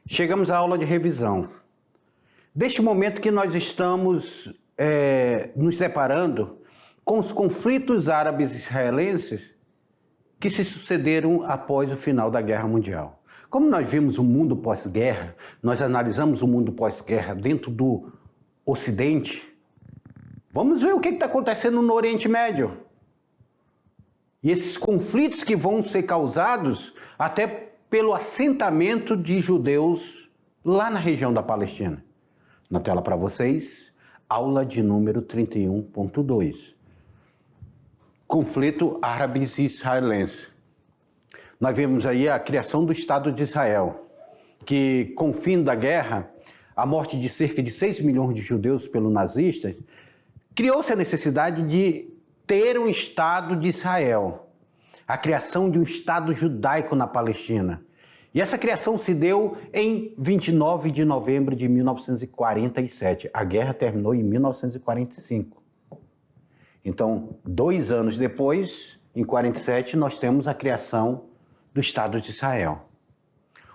Chegamos à aula de revisão. Deste momento que nós estamos nos deparando com os conflitos árabes israelenses que se sucederam após o final da Guerra Mundial. Como nós vimos o mundo pós-guerra, nós analisamos o mundo pós-guerra dentro do Ocidente, vamos ver o que está acontecendo no Oriente Médio. E esses conflitos que vão ser causados até pelo assentamento de judeus lá na região da Palestina. Na tela para vocês, aula de número 31.2. Conflito árabes e israelense. Nós vemos aí a criação do Estado de Israel, que com o fim da guerra, a morte de cerca de 6 milhões de judeus pelos nazistas, criou-se a necessidade de ter um Estado de Israel, a criação de um Estado judaico na Palestina. E essa criação se deu em 29 de novembro de 1947. A guerra terminou em 1945. Então, 2 anos depois, em 47, nós temos a criação do Estado de Israel.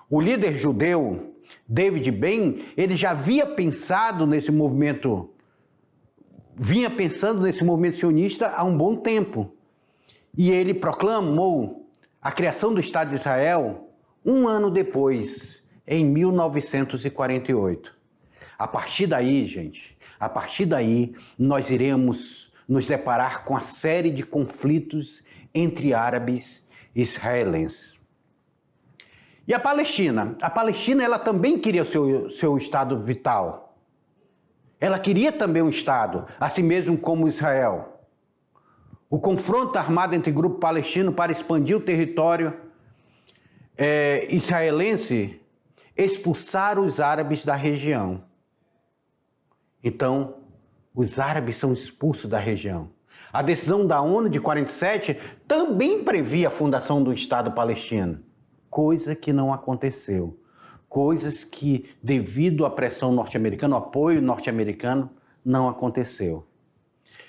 O líder judeu, David Ben, ele já havia pensado nesse movimento, vinha pensando nesse movimento sionista há um bom tempo. E ele proclamou a criação do Estado de Israel 1 ano depois, em 1948. A partir daí, gente, nós iremos nos deparar com a série de conflitos entre árabes e israelenses. E a Palestina? A Palestina, ela também queria seu Estado vital. Ela queria também um Estado, assim mesmo como Israel. O confronto armado entre grupo palestino para expandir o território israelense expulsaram os árabes da região. Então, os árabes são expulsos da região. A decisão da ONU de 47 também previa a fundação do Estado palestino, coisa que não aconteceu. Coisas que, devido à pressão norte-americana, ao apoio norte-americano, não aconteceu.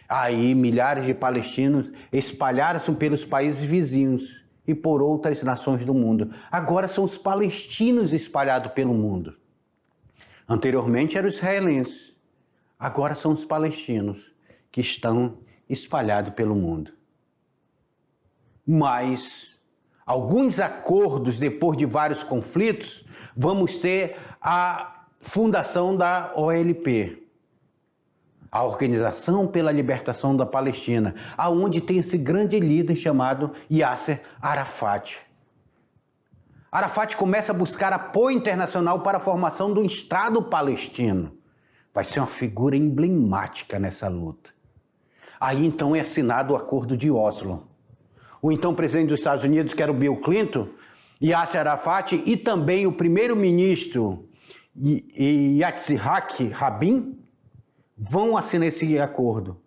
Aí, milhares de palestinos espalharam-se pelos países vizinhos e por outras nações do mundo. Agora são os palestinos espalhados pelo mundo. Anteriormente eram os israelenses. Agora são os palestinos que estão espalhados pelo mundo. Mas, alguns acordos, depois de vários conflitos, vamos ter a fundação da OLP. A Organização pela Libertação da Palestina, aonde tem esse grande líder chamado Yasser Arafat. Arafat começa a buscar apoio internacional para a formação do Estado palestino. Vai ser uma figura emblemática nessa luta. Aí então é assinado o Acordo de Oslo. O então presidente dos Estados Unidos, que era o Bill Clinton, Yasser Arafat e também o primeiro-ministro Yitzhak Rabin, vão assinar esse acordo.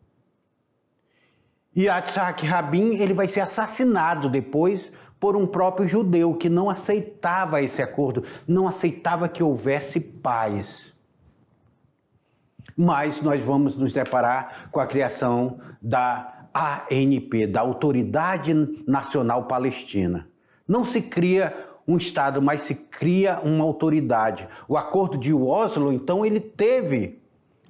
E Yitzhak Rabin, ele vai ser assassinado depois por um próprio judeu que não aceitava esse acordo, não aceitava que houvesse paz. Mas nós vamos nos deparar com a criação da ANP, da Autoridade Nacional Palestina. Não se cria um Estado, mas se cria uma autoridade. O Acordo de Oslo, então, ele teve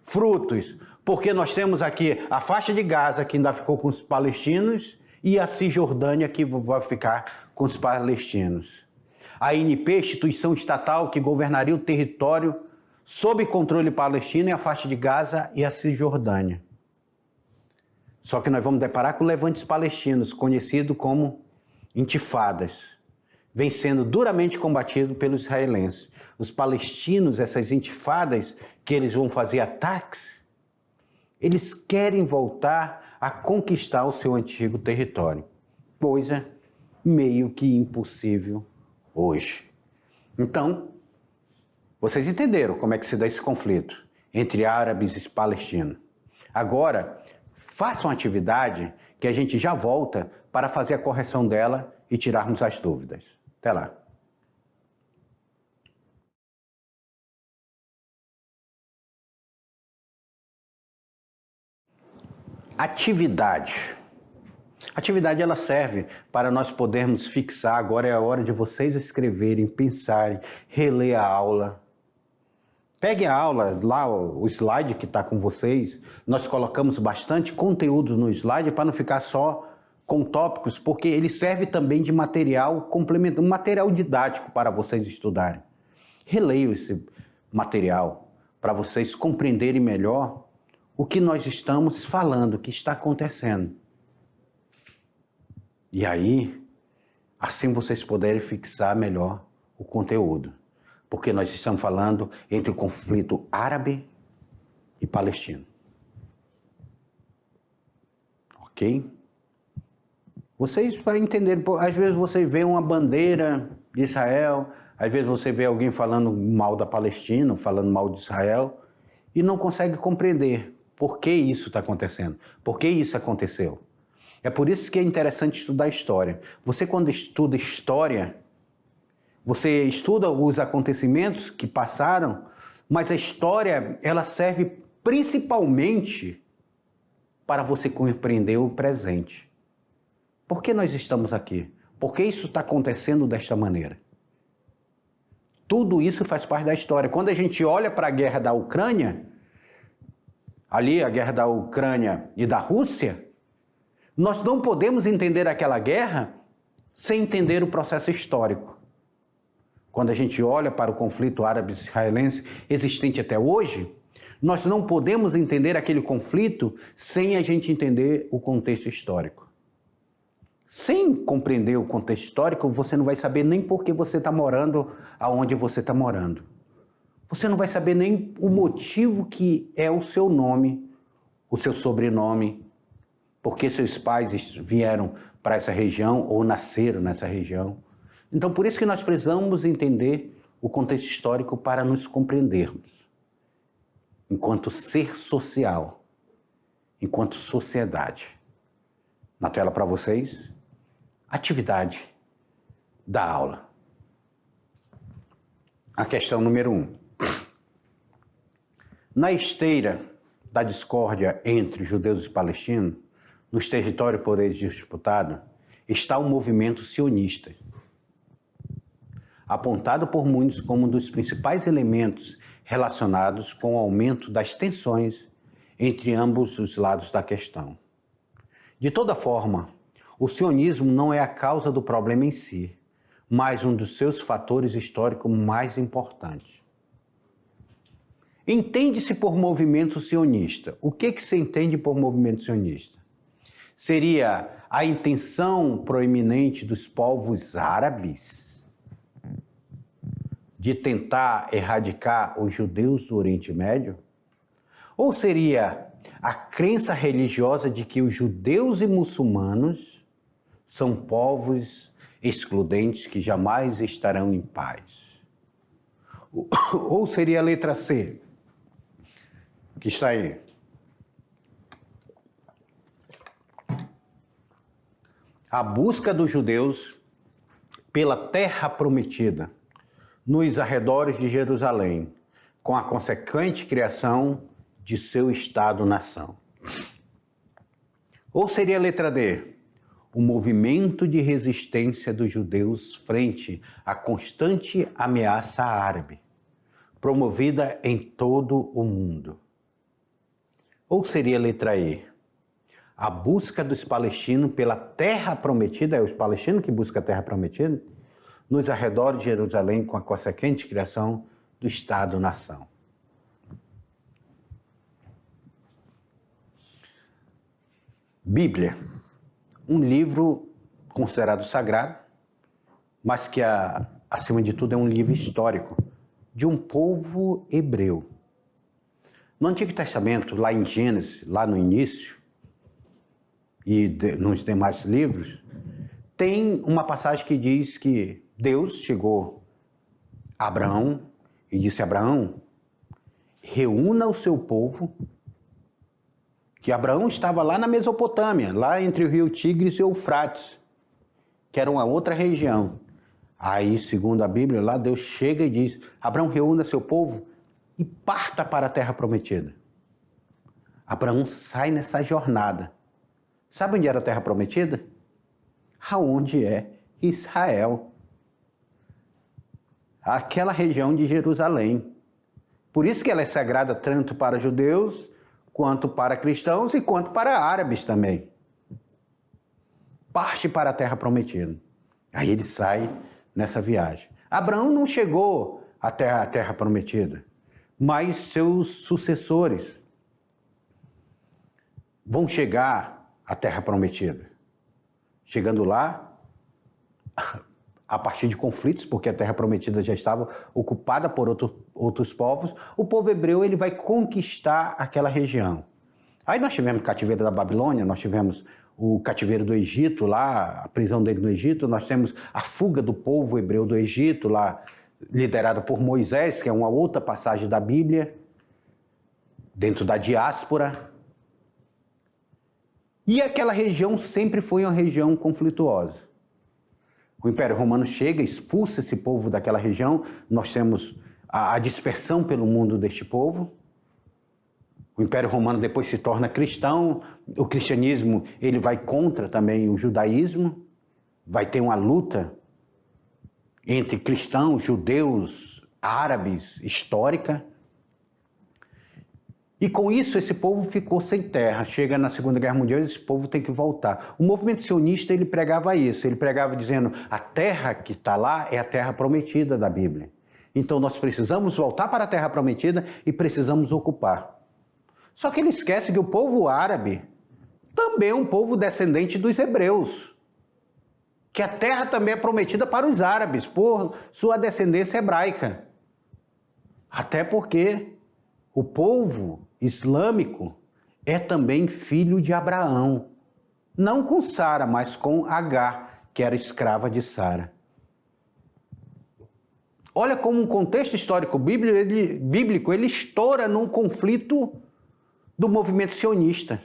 frutos, porque nós temos aqui a faixa de Gaza, que ainda ficou com os palestinos, e a Cisjordânia, que vai ficar com os palestinos. A ANP, instituição estatal que governaria o território sob controle palestino, e a faixa de Gaza e a Cisjordânia. Só que nós vamos deparar com levantes palestinos, conhecido como intifadas, vem sendo duramente combatido pelos israelenses. Os palestinos, essas intifadas, que eles vão fazer ataques, eles querem voltar a conquistar o seu antigo território. Coisa meio que impossível hoje. Então, vocês entenderam como é que se dá esse conflito entre árabes e palestinos. Agora, façam atividade que a gente já volta para fazer a correção dela e tirarmos as dúvidas. Até lá. Atividade. A atividade ela serve para nós podermos fixar, agora é a hora de vocês escreverem, pensarem, reler a aula. Peguem a aula, lá o slide que está com vocês, nós colocamos bastante conteúdo no slide para não ficar só com tópicos, porque ele serve também de material complementar, um material didático para vocês estudarem. Releiam esse material para vocês compreenderem melhor o que nós estamos falando, o que está acontecendo. E aí, assim vocês poderem fixar melhor o conteúdo. Porque nós estamos falando entre o conflito árabe e palestino. Ok? Vocês, para entender, às vezes você vê uma bandeira de Israel, às vezes você vê alguém falando mal da Palestina, falando mal de Israel, e não consegue compreender por que isso está acontecendo, por que isso aconteceu. É por isso que é interessante estudar história. Você, quando estuda história, você estuda os acontecimentos que passaram, mas a história ela serve principalmente para você compreender o presente. Por que nós estamos aqui? Por que isso está acontecendo desta maneira? Tudo isso faz parte da história. Quando a gente olha para a guerra da Ucrânia, ali a guerra da Ucrânia e da Rússia, nós não podemos entender aquela guerra sem entender o processo histórico. Quando a gente olha para o conflito árabe-israelense existente até hoje, nós não podemos entender aquele conflito sem a gente entender o contexto histórico. Sem compreender o contexto histórico, você não vai saber nem por que você está morando aonde você está morando. Você não vai saber nem o motivo que é o seu nome, o seu sobrenome, porque seus pais vieram para essa região ou nasceram nessa região. Então, por isso que nós precisamos entender o contexto histórico para nos compreendermos, enquanto ser social, enquanto sociedade. Na tela para vocês, atividade da aula. A questão número 1. Na esteira da discórdia entre judeus e palestinos, nos territórios por eles disputados, está o movimento sionista, apontado por muitos como um dos principais elementos relacionados com o aumento das tensões entre ambos os lados da questão. De toda forma, o sionismo não é a causa do problema em si, mas um dos seus fatores históricos mais importantes. Entende-se por movimento sionista. O que se entende por movimento sionista? Seria a intenção proeminente dos povos árabes de tentar erradicar os judeus do Oriente Médio? Ou seria a crença religiosa de que os judeus e muçulmanos são povos excludentes que jamais estarão em paz? Ou seria a letra C, que está aí? A busca dos judeus pela terra prometida nos arredores de Jerusalém, com a consequente criação de seu Estado-nação. Ou seria a letra D, o movimento de resistência dos judeus frente à constante ameaça árabe, promovida em todo o mundo. Ou seria a letra E, a busca dos palestinos pela terra prometida, é os palestinos que buscam a terra prometida, nos arredores de Jerusalém, com a consequente criação do Estado-nação. Bíblia, um livro considerado sagrado, mas que, acima de tudo, é um livro histórico de um povo hebreu. No Antigo Testamento, lá em Gênesis, lá no início, e nos demais livros, tem uma passagem que diz que Deus chegou a Abraão e disse a Abraão, reúna o seu povo, que Abraão estava lá na Mesopotâmia, lá entre o rio Tigres e o Eufrates, que era uma outra região. Aí, segundo a Bíblia, lá Deus chega e diz, Abraão, reúna seu povo e parta para a terra prometida. Abraão sai nessa jornada, Sabe onde era a terra prometida? Aonde é Israel. Aquela região de Jerusalém. Por isso que ela é sagrada tanto para judeus, quanto para cristãos e quanto para árabes também. Parte para a terra prometida. Aí ele sai nessa viagem. Abraão não chegou até a terra prometida, mas seus sucessores vão chegar à terra prometida. Chegando lá, a partir de conflitos, porque a terra prometida já estava ocupada por outros povos, o povo hebreu ele vai conquistar aquela região. Aí nós tivemos o cativeiro da Babilônia, nós tivemos o cativeiro do Egito lá, a prisão dele no Egito, nós temos a fuga do povo hebreu do Egito lá, liderada por Moisés, que é uma outra passagem da Bíblia, dentro da diáspora. E aquela região sempre foi uma região conflituosa. O Império Romano chega, expulsa esse povo daquela região, nós temos a dispersão pelo mundo deste povo. O Império Romano depois se torna cristão, o cristianismo ele vai contra também o judaísmo, vai ter uma luta entre cristãos, judeus, árabes, histórica. E com isso esse povo ficou sem terra. Chega na Segunda Guerra Mundial, esse povo tem que voltar. O movimento sionista ele pregava isso, ele pregava dizendo a terra que está lá é a terra prometida da Bíblia. Então nós precisamos voltar para a terra prometida e precisamos ocupar. Só que ele esquece que o povo árabe também é um povo descendente dos hebreus, que a terra também é prometida para os árabes, por sua descendência hebraica. Até porque o povo islâmico é também filho de Abraão, não com Sara, mas com Agar, que era escrava de Sara. Olha como um contexto histórico bíblico ele estoura num conflito do movimento sionista.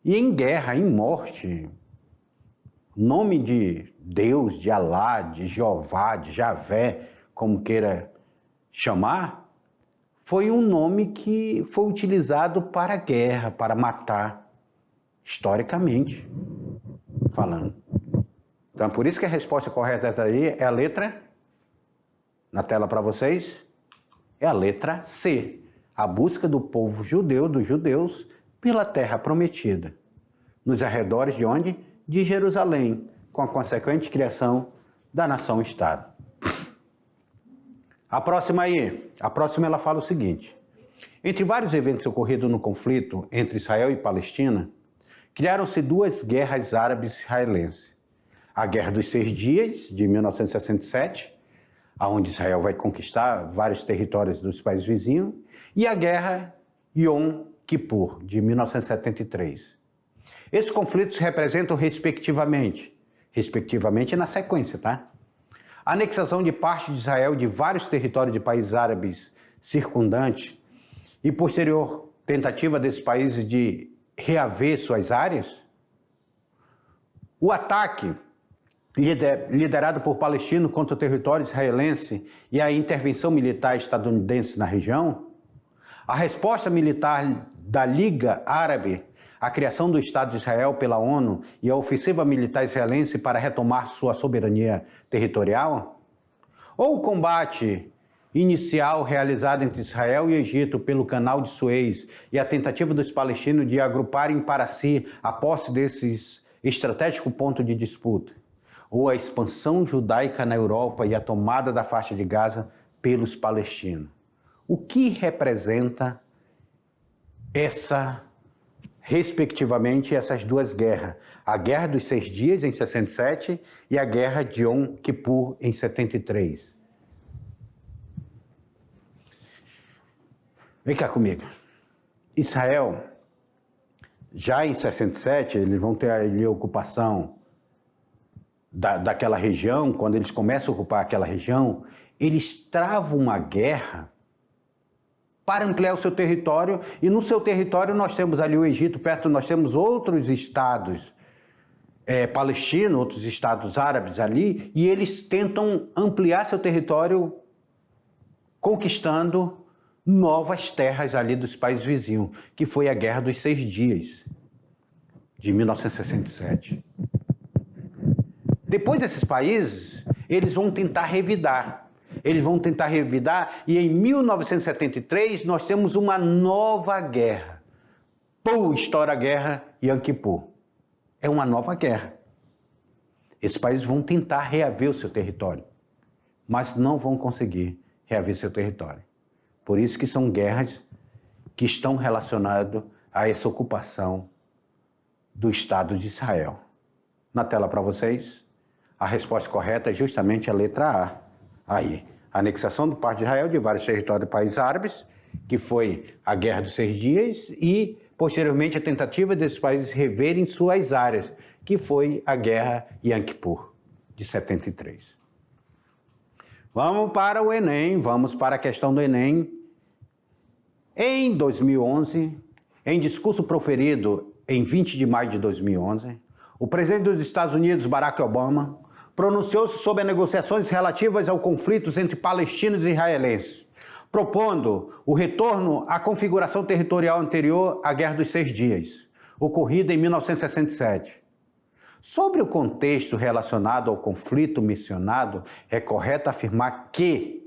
E em guerra, em morte, nome de Deus, de Alá, de Jeová, de Javé, como queira chamar, foi um nome que foi utilizado para guerra, para matar, historicamente falando. Então, por isso que a resposta correta aí é a letra, na tela para vocês, é a letra C. A busca do povo judeu, dos judeus, pela terra prometida. Nos arredores de onde? De Jerusalém, com a consequente criação da nação-estado. A próxima ela fala o seguinte: entre vários eventos ocorridos no conflito entre Israel e Palestina, criaram-se duas guerras árabes israelenses. A Guerra dos 6 Dias, de 1967, onde Israel vai conquistar vários territórios dos países vizinhos, e a Guerra Yom Kippur, de 1973. Esses conflitos representam, respectivamente na sequência, tá? A anexação de parte de Israel de vários territórios de países árabes circundantes e posterior tentativa desses países de reaver suas áreas. O ataque liderado por palestinos contra o território israelense e a intervenção militar estadunidense na região. A resposta militar da Liga Árabe à criação do Estado de Israel pela ONU e a ofensiva militar israelense para retomar sua soberania territorial? Ou o combate inicial realizado entre Israel e Egito pelo Canal de Suez e a tentativa dos palestinos de agruparem para si a posse desses estratégicos pontos de disputa? Ou a expansão judaica na Europa e a tomada da faixa de Gaza pelos palestinos? O que representa respectivamente, essas duas guerras? A Guerra dos 6 Dias, em 67, e a Guerra de Yom Kippur, em 73. Vem cá comigo. Israel, já em 67, eles vão ter ali a ocupação daquela região. Quando eles começam a ocupar aquela região, eles travam uma guerra para ampliar o seu território, e no seu território nós temos ali o Egito, perto nós temos outros estados palestinos, outros estados árabes ali, e eles tentam ampliar seu território conquistando novas terras ali dos países vizinhos, que foi a Guerra dos 6 Dias. de 1967. Depois desses países, eles vão tentar revidar. E em 1973 nós temos uma nova guerra. Estoura a guerra Yom Kippur. É uma nova guerra. Esses países vão tentar reaver o seu território, mas não vão conseguir reaver seu território. Por isso que são guerras que estão relacionadas a essa ocupação do Estado de Israel. Na tela para vocês, a resposta correta é justamente a letra A. Aí, a anexação do parte de Israel de vários territórios de países árabes, que foi a Guerra dos 6 Dias, e, posteriormente, a tentativa desses países reverem suas áreas, que foi a Guerra Yom Kippur, de 73. Vamos para o Enem, vamos para a questão do Enem. Em 2011, em discurso proferido em 20 de maio de 2011, o presidente dos Estados Unidos, Barack Obama, pronunciou-se sobre as negociações relativas ao conflito entre palestinos e israelenses, propondo o retorno à configuração territorial anterior à Guerra dos 6 Dias, ocorrida em 1967. Sobre o contexto relacionado ao conflito mencionado, é correto afirmar que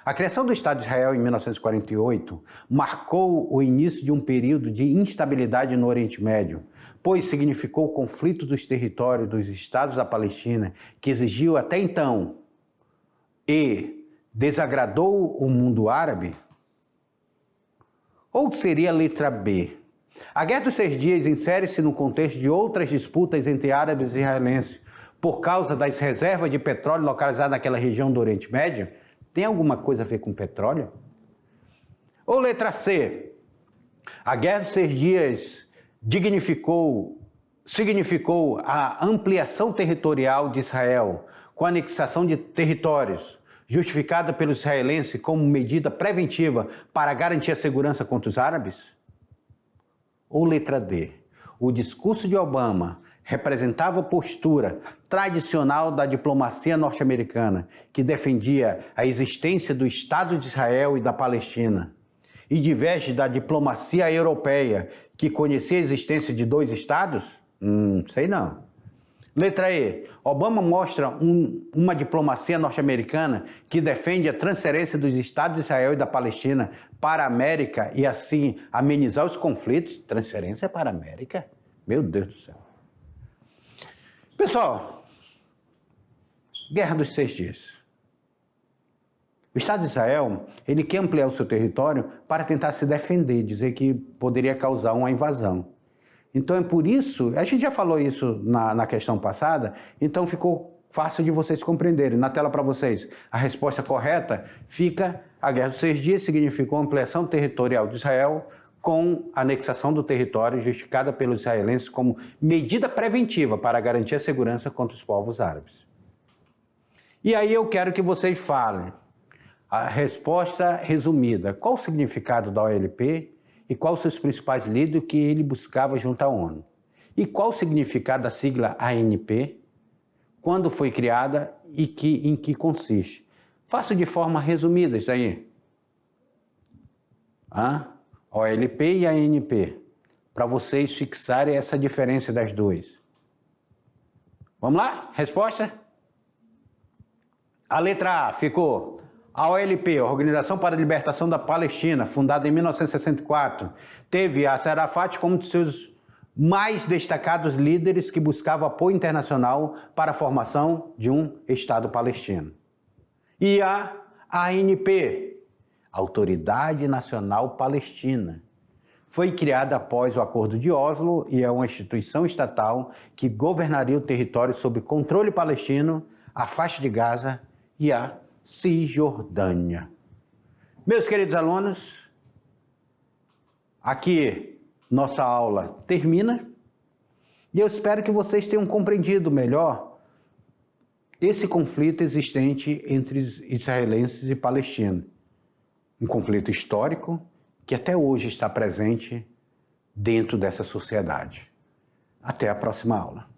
a criação do Estado de Israel em 1948 marcou o início de um período de instabilidade no Oriente Médio, pois significou o conflito dos territórios dos Estados da Palestina, que exigiu até então e desagradou o mundo árabe? Ou seria a letra B? A Guerra dos 6 Dias insere-se no contexto de outras disputas entre árabes e israelenses por causa das reservas de petróleo localizadas naquela região do Oriente Médio? Tem alguma coisa a ver com petróleo? Ou letra C? A Guerra dos 6 Dias significou a ampliação territorial de Israel com a anexação de territórios, justificada pelos israelenses como medida preventiva para garantir a segurança contra os árabes? Ou letra D? O discurso de Obama representava a postura tradicional da diplomacia norte-americana, que defendia a existência do Estado de Israel e da Palestina, e diverge da diplomacia europeia, que conhecia a existência de 2 estados? Sei não. Letra E. Obama mostra uma diplomacia norte-americana que defende a transferência dos Estados de Israel e da Palestina para a América e assim amenizar os conflitos. Transferência para a América? Meu Deus do céu. Pessoal, Guerra dos 6 Dias. O Estado de Israel, ele quer ampliar o seu território para tentar se defender, dizer que poderia causar uma invasão. Então é por isso, a gente já falou isso na questão passada, então ficou fácil de vocês compreenderem. Na tela para vocês, a resposta correta fica: a Guerra dos 6 Dias significou ampliação territorial de Israel com anexação do território justificada pelos israelenses como medida preventiva para garantir a segurança contra os povos árabes. E aí eu quero que vocês falem a resposta resumida. Qual o significado da OLP e quais os seus principais líderes que ele buscava junto à ONU? E qual o significado da sigla ANP? Quando foi criada e em que consiste? Faço de forma resumida isso aí. OLP e ANP, para vocês fixarem essa diferença das duas. Vamos lá? Resposta? A letra A ficou: a OLP, Organização para a Libertação da Palestina, fundada em 1964, teve Yasser Arafat como um de seus mais destacados líderes que buscava apoio internacional para a formação de um Estado palestino. E a ANP, Autoridade Nacional Palestina, foi criada após o Acordo de Oslo e é uma instituição estatal que governaria o território sob controle palestino, a faixa de Gaza e a Cisjordânia. Meus queridos alunos, aqui nossa aula termina e eu espero que vocês tenham compreendido melhor esse conflito existente entre israelenses e palestinos. Um conflito histórico que até hoje está presente dentro dessa sociedade. Até a próxima aula.